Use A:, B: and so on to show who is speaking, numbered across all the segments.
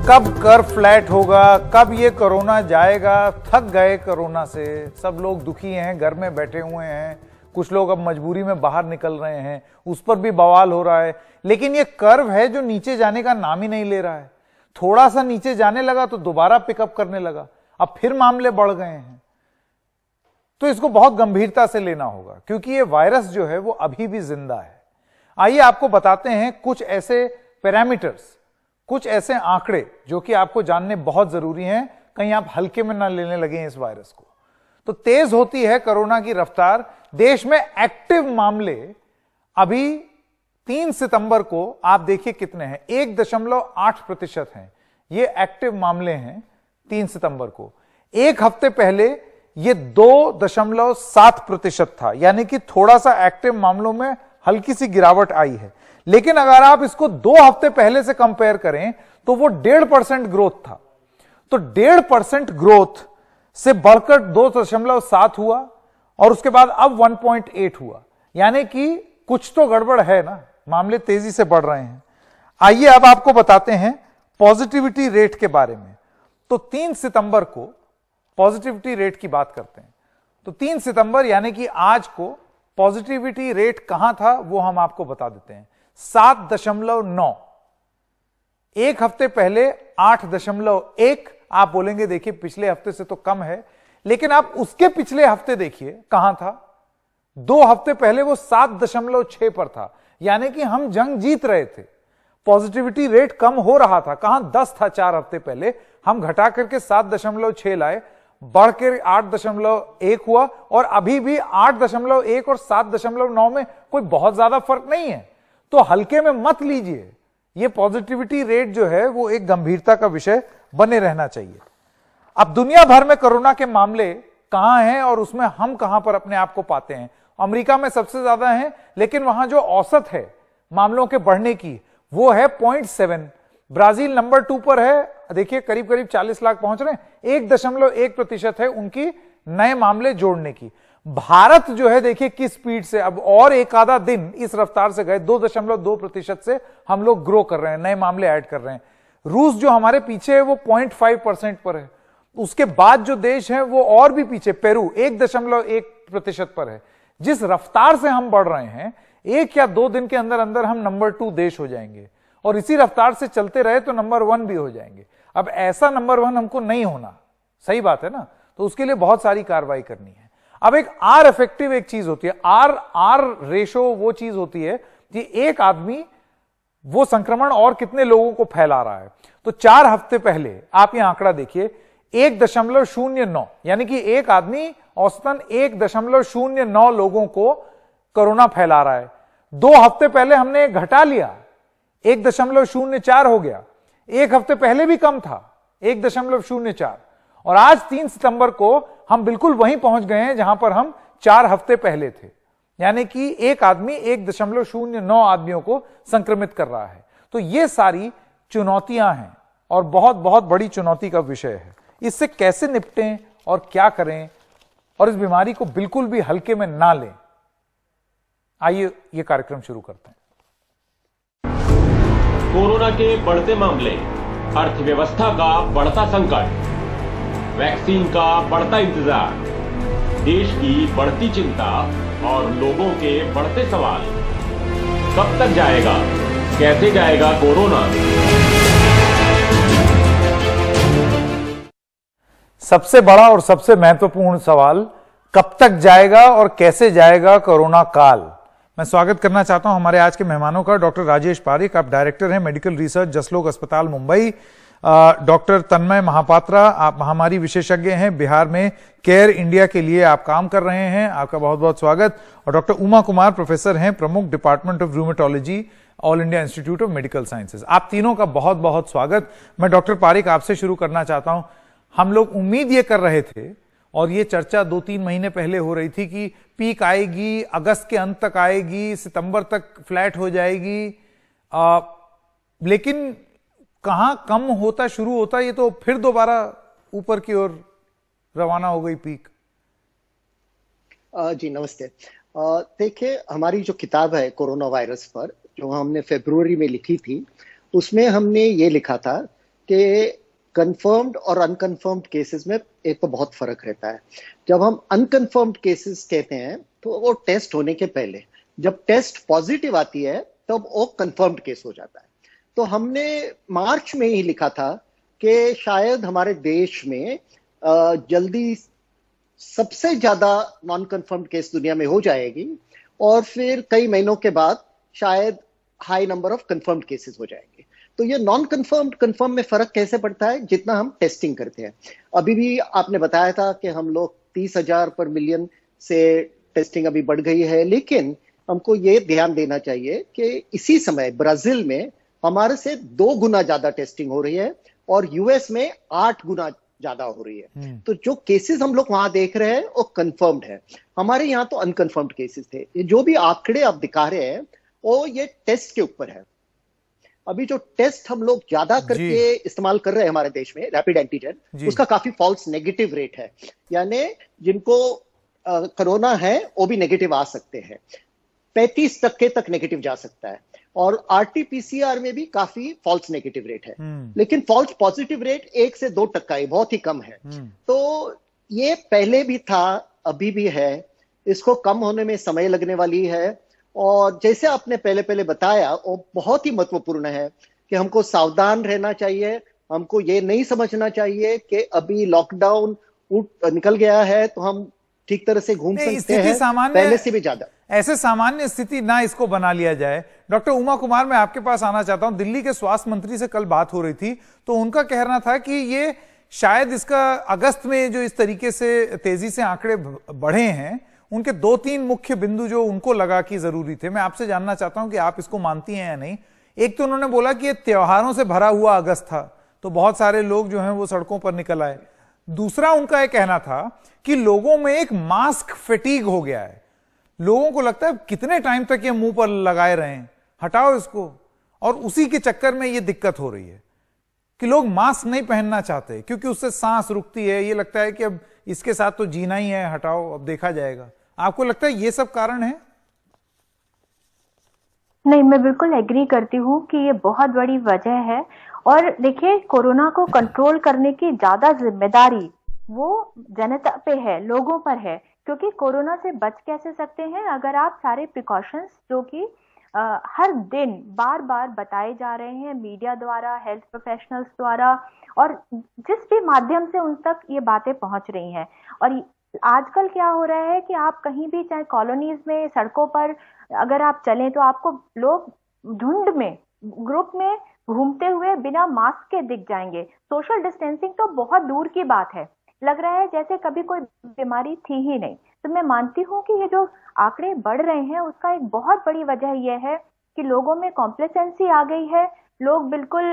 A: कब curve flat होगा, कब ये कोरोना जाएगा। थक गए कोरोना से, सब लोग दुखी हैं, घर में बैठे हुए हैं। कुछ लोग अब मजबूरी में बाहर निकल रहे हैं, उस पर भी बवाल हो रहा है। लेकिन ये कर्व है जो नीचे जाने का नाम ही नहीं ले रहा है। थोड़ा सा नीचे जाने लगा तो दोबारा पिकअप करने लगा, अब फिर मामले बढ़ गए हैं। तो इसको बहुत गंभीरता से लेना होगा, क्योंकि ये वायरस जो है वो अभी भी जिंदा है। आइए आपको बताते हैं कुछ ऐसे पैरामीटर्स, कुछ ऐसे आंकड़े जो कि आपको जानने बहुत जरूरी हैं, कहीं आप हल्के में ना लेने लगे इस वायरस को। तो तेज होती है कोरोना की रफ्तार। देश में एक्टिव मामले अभी 3 सितंबर को आप देखिए कितने हैं, 1.8% हैं। ये एक्टिव मामले हैं 3 सितंबर को। एक हफ्ते पहले ये 2.7% था, यानी कि थोड़ा सा एक्टिव मामलों में हल्की सी गिरावट आई है। लेकिन अगर आप इसको 2 हफ्ते पहले से कंपेयर करें तो वो 1.5% ग्रोथ था। तो 1.5% ग्रोथ से बढ़कर 2.7 हुआ और उसके बाद अब 1.8 हुआ, यानी कि कुछ तो गड़बड़ है ना, मामले तेजी से बढ़ रहे हैं। आइए अब आपको बताते हैं पॉजिटिविटी रेट के बारे में। तो 3 सितंबर को पॉजिटिविटी रेट की बात करते हैं। तो 3 सितंबर यानी कि आज को पॉजिटिविटी रेट कहां था वो हम आपको बता देते हैं, 7.9। एक हफ्ते पहले 8.1। आप बोलेंगे देखिए पिछले हफ्ते से तो कम है, लेकिन आप उसके पिछले हफ्ते देखिए कहां था। 2 हफ्ते पहले वो 7.6 पर था, यानी कि हम जंग जीत रहे थे। पॉजिटिविटी रेट कम हो रहा था, कहां 10 था 4 हफ्ते पहले, हम घटा करके 7.6 लाए, बढ़कर 8.1 हुआ और अभी भी 8.1 और 7.9 में कोई बहुत ज्यादा फर्क नहीं है। तो हल्के में मत लीजिए, यह पॉजिटिविटी रेट जो है वो एक गंभीरता का विषय बने रहना चाहिए। अब दुनिया भर में कोरोना के मामले कहां हैं और उसमें हम कहां पर अपने आप को पाते हैं। अमेरिका में सबसे ज्यादा हैं, लेकिन वहां जो औसत है मामलों के बढ़ने की वो है 0.7। ब्राजील नंबर 2 पर है, देखिए करीब करीब 40 लाख पहुंच रहे हैं। 1.1% है उनकी नए मामले जोड़ने की। भारत जो है देखिए किस स्पीड से, अब और एक आधा दिन इस रफ्तार से गए, 2.2% से हम लोग ग्रो कर रहे हैं, नए मामले ऐड कर रहे हैं। रूस जो हमारे पीछे है वो 0.5% पर है। उसके बाद जो देश है वो और भी पीछे, पेरू 1.1% पर है। जिस रफ्तार से हम बढ़ रहे हैं, 1 या 2 दिन के अंदर अंदर हम नंबर 2 देश हो जाएंगे और इसी रफ्तार से चलते रहे तो नंबर 1 भी हो जाएंगे। अब ऐसा नंबर 1 हमको नहीं होना, सही बात है ना, तो उसके लिए बहुत सारी कार्रवाई करनी है। अब एक आर इफेक्टिव एक चीज होती है, आर रेशो वो चीज होती है कि एक आदमी वो संक्रमण और कितने लोगों को फैला रहा है। तो 4 हफ्ते पहले आप ये आंकड़ा देखिए, 1.09, यानी कि एक आदमी औसतन 1.09 लोगों को कोरोना फैला रहा है। 2 हफ्ते पहले हमने घटा लिया, 1.04 हो गया। एक हफ्ते पहले भी कम था, 1.04, और आज 3 सितंबर को हम बिल्कुल वहीं पहुंच गए हैं जहां पर हम 4 हफ्ते पहले थे, यानी कि एक आदमी 1.09 आदमियों को संक्रमित कर रहा है। तो ये सारी चुनौतियां हैं और बहुत बहुत बड़ी चुनौती का विषय है। इससे कैसे निपटें और क्या करें और इस बीमारी को बिल्कुल भी हल्के में ना लें, आइए ये कार्यक्रम शुरू करते हैं।
B: कोरोना के बढ़ते मामले, अर्थव्यवस्था का बढ़ता संकट, वैक्सीन का बढ़ता इंतजार, देश की बढ़ती चिंता और लोगों के बढ़ते सवाल। कब तक जाएगा, कैसे जाएगा कोरोना?
A: सबसे बड़ा और सबसे महत्वपूर्ण सवाल, कब तक जाएगा और कैसे जाएगा कोरोना काल। मैं स्वागत करना चाहता हूं हमारे आज के मेहमानों का। डॉक्टर राजेश पारिक, आप डायरेक्टर हैं मेडिकल रिसर्च जसलोक अस्पताल मुंबई। डॉक्टर तन्मय महापात्रा, आप महामारी विशेषज्ञ हैं, बिहार में केयर इंडिया के लिए आप काम कर रहे हैं, आपका बहुत बहुत स्वागत। और डॉक्टर उमा कुमार, प्रोफेसर हैं, प्रमुख department of rheumatology, all India institute of medical sciences. आप तीनों का बहुत बहुत स्वागत। मैं डॉक्टर पारिक आपसे शुरू करना चाहता हूं। हम लोग उम्मीद ये कर रहे थे और ये चर्चा 2-3 महीने पहले हो रही थी कि पीक आएगी, अगस्त के अंत तक आएगी, सितंबर तक फ्लैट हो जाएगी, लेकिन कहां कम होता शुरू होता, ये तो फिर दोबारा ऊपर की ओर रवाना हो गई पीक।
C: जी नमस्ते। देखिए, हमारी जो किताब है कोरोना वायरस पर, जो हमने फरवरी में लिखी थी, उसमें हमने ये लिखा था कि कंफर्म्ड और अनकंफर्म्ड केसेस में एक तो बहुत फर्क रहता है। जब हम अनकंफर्म्ड केसेस कहते हैं तो वो टेस्ट होने के पहले, जब टेस्ट पॉजिटिव आती है तब वो कंफर्म्ड केस हो जाता है। तो हमने मार्च में ही लिखा था कि शायद हमारे देश में जल्दी सबसे ज्यादा नॉन कंफर्म्ड केस दुनिया में हो जाएगी और फिर कई महीनों के बाद शायद high number of confirmed cases हो जाएंगे। तो ये नॉन कंफर्म्ड कंफर्म में फर्क कैसे पड़ता है? जितना हम टेस्टिंग करते हैं। अभी भी आपने बताया था कि हम लोग 30,000 पर मिलियन से टेस्टिंग अभी बढ़ गई है, लेकिन हमको ये ध्यान देना चाहिए कि इसी समय ब्राजील में हमारे से 2 गुना ज्यादा टेस्टिंग हो रही है और यूएस में 8 गुना ज्यादा हो रही है। तो जो केसेस हम लोग वहां देख रहे हैं वो कंफर्म्ड है, हमारे यहाँ तो अनकंफर्म्ड केसेस थे। ये जो भी आंकड़े आप दिखा रहे हैं वो ये टेस्ट के ऊपर है। अभी जो टेस्ट हम लोग ज्यादा करके इस्तेमाल कर रहे हैं हमारे देश में, रैपिड एंटीजन, उसका काफी फॉल्स नेगेटिव रेट है, यानी जिनको कोरोना है वो भी नेगेटिव आ सकते हैं, 35% तक नेगेटिव जा सकता है। और आरटीपीसीआर में भी काफी फॉल्स नेगेटिव रेट है, लेकिन फॉल्स पॉजिटिव रेट 1 से 2% है, बहुत ही कम है। तो ये पहले भी था, अभी भी है, इसको कम होने में समय लगने वाली है। और जैसे आपने पहले बताया वो बहुत ही महत्वपूर्ण है कि हमको सावधान रहना चाहिए। हमको ये नहीं समझना चाहिए कि अभी लॉकडाउन निकल गया है तो हम ठीक तरह से घूम सकते हैं, पहले से भी ज्यादा
A: ऐसे सामान्य स्थिति ना इसको बना लिया जाए। डॉक्टर उमा कुमार, मैं आपके पास आना चाहता हूं। दिल्ली के स्वास्थ्य मंत्री से कल बात हो रही थी तो उनका कहना था कि ये शायद इसका अगस्त में जो इस तरीके से तेजी से आंकड़े बढ़े हैं, उनके 2-3 मुख्य बिंदु जो उनको लगा कि जरूरी थे। मैं आपसे जानना चाहता हूं कि आप इसको मानती हैं या नहीं। एक तो उन्होंने बोला कि ये त्योहारों से भरा हुआ अगस्त था तो बहुत सारे लोग जो हैं वो सड़कों पर निकल आए। दूसरा उनका यह कहना था कि लोगों में एक मास्क फैटीग हो गया है, लोगों को लगता है कितने टाइम तक ये मुंह पर लगाए रहें, हटाओ इसको, और उसी के चक्कर में ये दिक्कत हो रही है कि लोग मास्क नहीं पहनना चाहते क्योंकि उससे सांस रुकती है, ये लगता है कि अब इसके साथ तो जीना ही है, हटाओ अब देखा जाएगा। आपको लगता है ये सब कारण है?
D: नहीं, मैं बिल्कुल एग्री करती हूँ कि ये बहुत बड़ी वजह है। और देखिए, कोरोना को कंट्रोल करने की ज्यादा जिम्मेदारी वो जनता पे है, लोगों पर है, क्योंकि कोरोना से बच कैसे सकते हैं अगर आप सारे प्रिकॉशंस जो कि हर दिन बार बार बताए जा रहे हैं मीडिया द्वारा, हेल्थ प्रोफेशनल्स द्वारा, और जिस भी माध्यम से उन तक ये बातें पहुंच रही हैं। और आजकल क्या हो रहा है कि आप कहीं भी, चाहे कॉलोनीज में, सड़कों पर अगर आप चलें तो आपको लोग झुंड में, ग्रुप में घूमते हुए बिना मास्क के दिख जाएंगे। सोशल डिस्टेंसिंग तो बहुत दूर की बात है, लग रहा है जैसे कभी कोई बीमारी थी ही नहीं। तो मैं मानती हूँ कि ये जो आंकड़े बढ़ रहे हैं उसका एक बहुत बड़ी वजह यह है कि लोगों में कॉम्प्लेसेंसी आ गई है। लोग बिल्कुल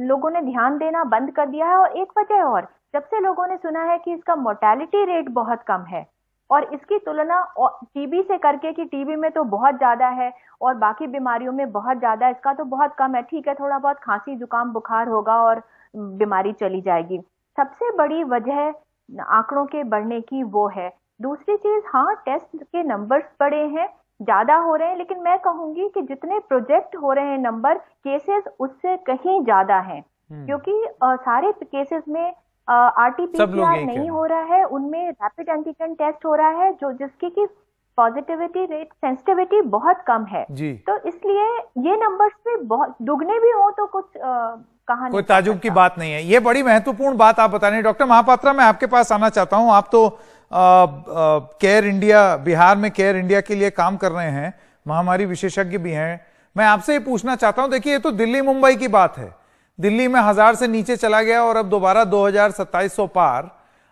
D: लोगों ने ध्यान देना बंद कर दिया है। और एक वजह और, जब से लोगों ने सुना है कि इसका मोर्टेलिटी रेट बहुत कम है और इसकी तुलना टीबी से करके कि टीबी में तो बहुत ज्यादा है और बाकी बीमारियों में बहुत ज्यादा है, इसका तो बहुत कम है, ठीक है थोड़ा बहुत खांसी जुकाम बुखार होगा और बीमारी चली जाएगी। सबसे बड़ी वजह आंकड़ों के बढ़ने की वो है। दूसरी चीज, हाँ टेस्ट के नंबर्स बढ़े हैं, ज्यादा हो रहे हैं, लेकिन मैं कहूंगी कि जितने प्रोजेक्ट हो रहे हैं नंबर, केसेस उससे कहीं ज्यादा हैं, क्योंकि सारे केसेस में आरटीपीसीआर नहीं हो रहा है, उनमें रैपिड एंटीजन टेस्ट हो रहा है जो जिसकी की पॉजिटिविटी रेट, सेंसिटिविटी बहुत कम है। तो इसलिए ये नंबर्स भी बहुत दुगने भी हो तो कुछ कहानी,
A: कोई ताजुब की बात नहीं है। ये बड़ी महत्वपूर्ण बात आप बता रहे हैं। डॉक्टर महापात्रा, मैं आपके पास आना चाहता हूं। आप तो केयर इंडिया, बिहार में केयर इंडिया के लिए काम कर रहे हैं, महामारी विशेषज्ञ भी हैं। मैं आपसे ये पूछना चाहता हूं, देखिए ये तो दिल्ली मुंबई की बात है, दिल्ली में 1000 से नीचे चला गया और अब दोबारा 2700 पार।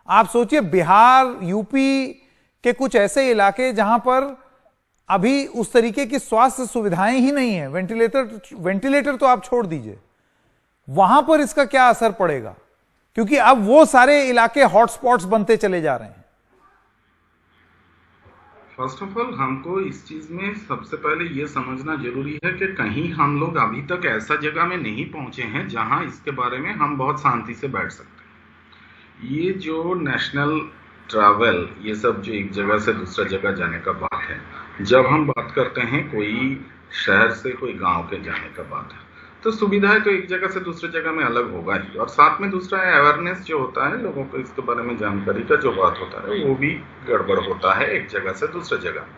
A: आप सोचिए बिहार, यूपी के कुछ ऐसे इलाके जहां पर अभी उस तरीके की स्वास्थ्य सुविधाएं ही नहीं है, वेंटिलेटर तो आप छोड़ दीजिए, वहां पर इसका क्या असर पड़ेगा? क्योंकि अब वो सारे इलाके हॉटस्पॉट्स बनते चले जा रहे हैं।
E: फर्स्ट ऑफ ऑल हमको इस चीज में सबसे पहले ये समझना जरूरी है कि कहीं हम लोग अभी तक ऐसा जगह में नहीं पहुंचे हैं जहां इसके बारे में हम बहुत शांति से बैठ सकते हैं। ये जो नेशनल ट्रैवल, ये सब जो एक जगह से दूसरा जगह जाने का बात है, जब हम बात करते हैं कोई शहर से कोई गांव के जाने का बात है, तो सुविधाएं तो एक जगह से दूसरी जगह में अलग होगा ही, और साथ में दूसरा अवेयरनेस जो होता है, लोगों को इसके बारे में जानकारी का जो बात होता है वो भी गड़बड़ होता है एक जगह से दूसरी जगह।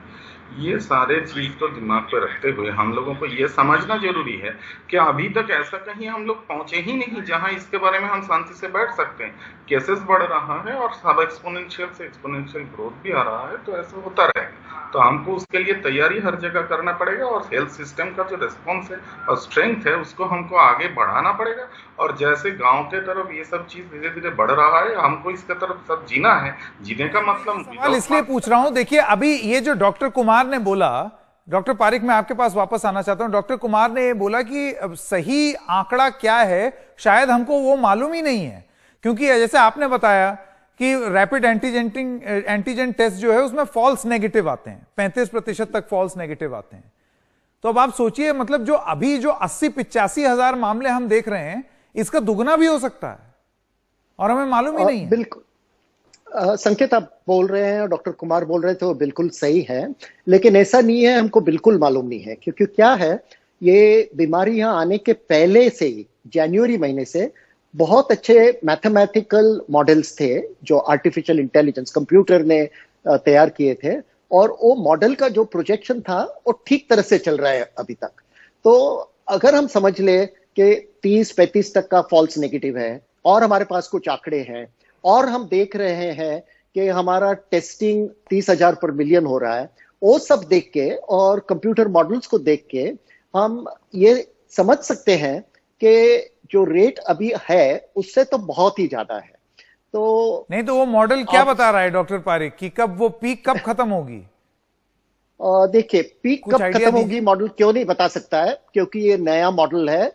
E: ये सारे चीज को दिमाग पे रखते हुए हम लोगों को ये समझना जरूरी है कि अभी तक ऐसा कहीं हम लोग पहुंचे ही नहीं जहां इसके बारे में हम शांति से बैठ सकते हैं। केसेस बढ़ रहा है और सब एक्सपोनेंशियल से एक्सपोनेंशियल ग्रोथ भी आ रहा है, तो ऐसा होता रहेगा। तो हमको उसके लिए तैयारी हर जगह करना पड़ेगा, और हेल्थ सिस्टम का जो रिस्पॉन्स है और स्ट्रेंथ है उसको हमको आगे बढ़ाना पड़ेगा। और जैसे गांव के तरफ ये सब चीज धीरे धीरे बढ़ रहा है, हमको इसके तरफ सब जीना है। जीने का मतलब
A: सवाल इसलिए पूछ रहा हूं, देखिए अभी ये जो डॉक्टर कुमार ने बोला, डॉक्टर पारिक मैं आपके पास वापस आना चाहता हूं। डॉक्टर कुमार ने ये बोला कि सही आंकड़ा क्या है शायद हमको वो मालूम ही नहीं है, क्योंकि जैसे आपने बताया कि रैपिड एंटीजन टेस्ट जो है उसमें फॉल्स नेगेटिव आते हैं, 35% तक फॉल्स नेगेटिव आते हैं। तो अब आप सोचिए, मतलब जो अभी जो 80-85 हजार मामले हम देख रहे हैं, इसका दुगना भी हो सकता है और हमें मालूम ही नहीं है।
C: बिल्कुल संकेत आप बोल रहे हैं और डॉक्टर कुमार बोल रहे थे वो बिल्कुल सही है, लेकिन ऐसा नहीं है, हमको बिल्कुल मालूम नहीं है। क्योंकि क्या है, ये बीमारी यहाँ आने के पहले से ही जनवरी महीने से बहुत अच्छे मैथमेटिकल मॉडल्स थे जो आर्टिफिशियल इंटेलिजेंस कंप्यूटर ने तैयार किए थे, और वो मॉडल का जो प्रोजेक्शन था वो ठीक तरह से चल रहा है अभी तक। तो अगर हम समझ ले कि 30-35 तक का फॉल्स नेगेटिव है और हमारे पास कुछ आंकड़े हैं, और हम देख रहे हैं कि हमारा टेस्टिंग 30,000 पर मिलियन हो रहा है, वो सब देख के और कंप्यूटर मॉडल्स को देख के हम ये समझ सकते हैं कि जो रेट अभी है उससे तो बहुत ही ज्यादा है। तो
A: नहीं तो वो मॉडल क्या बता रहा है डॉक्टर पारिक कि कब वो पीक कब खत्म होगी?
C: देखिए पीक कब खत्म होगी मॉडल क्यों नहीं बता सकता है, क्योंकि ये नया मॉडल है,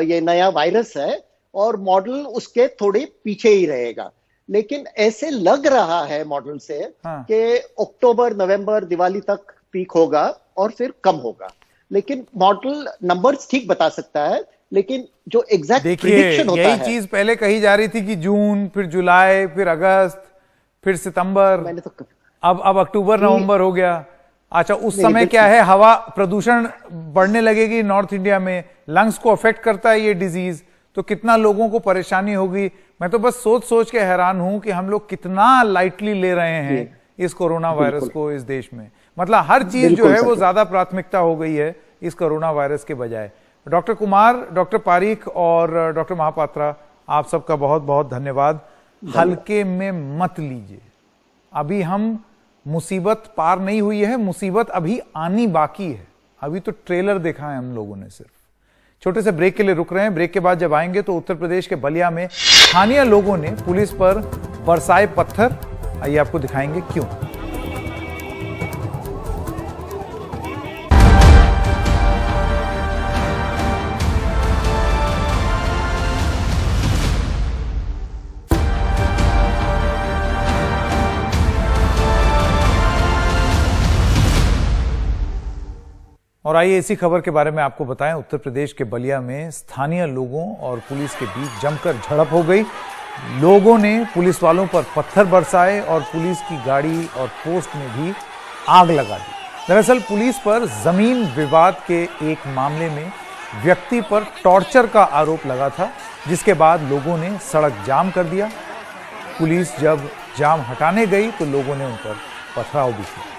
C: ये नया वायरस है और मॉडल उसके थोड़े पीछे ही रहेगा। लेकिन ऐसे लग रहा है मॉडल से कि अक्टूबर नवंबर दिवाली तक पीक होगा और फिर कम होगा। लेकिन मॉडल नंबर्स ठीक बता सकता है, लेकिन जो एग्जैक्ट प्रेडिक्शन होता है,
A: यही चीज पहले कही जा रही थी कि जून, फिर जुलाई, फिर अगस्त, फिर सितंबर,
C: मैंने तो
A: अब अक्टूबर नवंबर हो गया। अच्छा, उस समय क्या है, हवा प्रदूषण बढ़ने लगेगी नॉर्थ इंडिया में, लंग्स को अफेक्ट करता है ये डिजीज, तो कितना लोगों को परेशानी होगी। मैं तो बस सोच सोच के हैरान हूं कि हम लोग कितना लाइटली ले रहे हैं इस कोरोना वायरस को इस देश में। मतलब हर चीज जो है वो ज्यादा प्राथमिकता हो गई है इस कोरोना वायरस के बजाय। डॉक्टर कुमार, डॉक्टर पारिक और डॉक्टर महापात्रा, आप सबका बहुत बहुत धन्यवाद। हल्के में मत लीजिए, अभी हम मुसीबत पार नहीं हुई है, मुसीबत अभी आनी बाकी है। अभी तो ट्रेलर देखा है हम लोगों ने सिर्फ। छोटे से ब्रेक के लिए रुक रहे हैं। ब्रेक के बाद जब आएंगे तो उत्तर प्रदेश के बलिया में स्थानीय लोगों ने पुलिस पर बरसाए पत्थर, आइए आपको दिखाएंगे क्यों। और आइए इसी खबर के बारे में आपको बताएं। उत्तर प्रदेश के बलिया में स्थानीय लोगों और पुलिस के बीच जमकर झड़प हो गई। लोगों ने पुलिस वालों पर पत्थर बरसाए और पुलिस की गाड़ी और पोस्ट में भी आग लगा दी। दरअसल पुलिस पर जमीन विवाद के एक मामले में व्यक्ति पर टॉर्चर का आरोप लगा था, जिसके बाद लोगों ने सड़क जाम कर दिया। पुलिस जब जाम हटाने गई तो लोगों ने उन पर पथराव भी किया।